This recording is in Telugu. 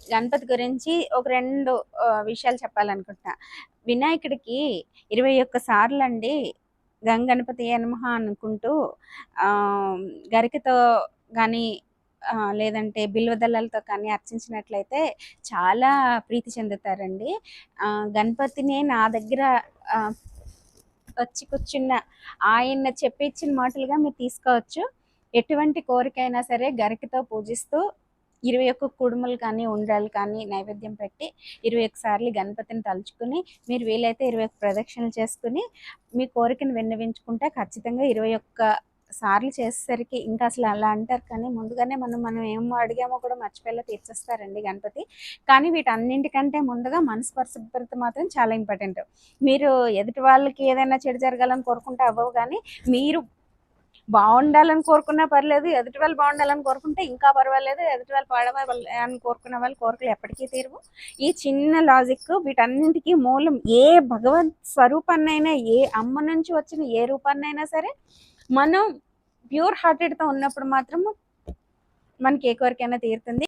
గణపతి గురించి ఒక 2 విషయాలు చెప్పాలనుకుంటున్నా. వినాయకుడికి 21 సార్లండి గం గణపతియే నమః అనుకుంటూ గరికతో గానీ లేదంటే బిల్వదళాలతో కానీ అర్చించినట్లయితే చాలా ప్రీతి చెందుతారండి. గణపతినే నా దగ్గర ఆహ్, వచ్చి కూర్చున్న ఆయన చెప్పించిన మాటలుగా మీరు తీసుకోవచ్చు. ఎటువంటి కోరికైనా సరే గరికతో పూజిస్తూ 21 కుడుములు కానీ, ఉండ్రాళ్ళు కానీ నైవేద్యం పెట్టి 21 సార్లు గణపతిని తలుచుకుని, మీరు వీలైతే 21 ప్రదక్షిణలు చేసుకుని, మీ కోరికను విన్నవించుకుంటే ఖచ్చితంగా 21 సార్లు చేసేసరికి ఇంకా అసలు అలా అంటారు కానీ ముందుగానే మనం ఏం అడిగామో కూడా మర్చిపోయేలా తీర్చేస్తారండి గణపతి. కానీ వీటన్నింటికంటే ముందుగా మనసు పరిశుభ్రత మాత్రం చాలా ఇంపార్టెంట్. మీరు ఎదుటి వాళ్ళకి ఏదైనా చెడు జరగాలని కోరుకుంటే అవ్వవు కానీ, మీరు బాగుండాలని కోరుకున్నా పర్లేదు, ఎదుటి వాళ్ళు బాగుండాలని కోరుకుంటే ఇంకా పర్వాలేదు, ఎదుటి వాళ్ళు పాడవాలి అని కోరుకున్న వాళ్ళ కోరికలు ఎప్పటికీ తీరవు. ఈ చిన్న లాజిక్ వీటన్నింటికి మూలం ఏ భగవత్ స్వరూపాన్నైనా, ఏ అమ్మ నుంచి వచ్చిన ఏ రూపాన్నైనా సరే మనం ప్యూర్ హార్టెడ్తో ఉన్నప్పుడు మాత్రం మనకి ఏ కోరికైనా తీరుతుంది.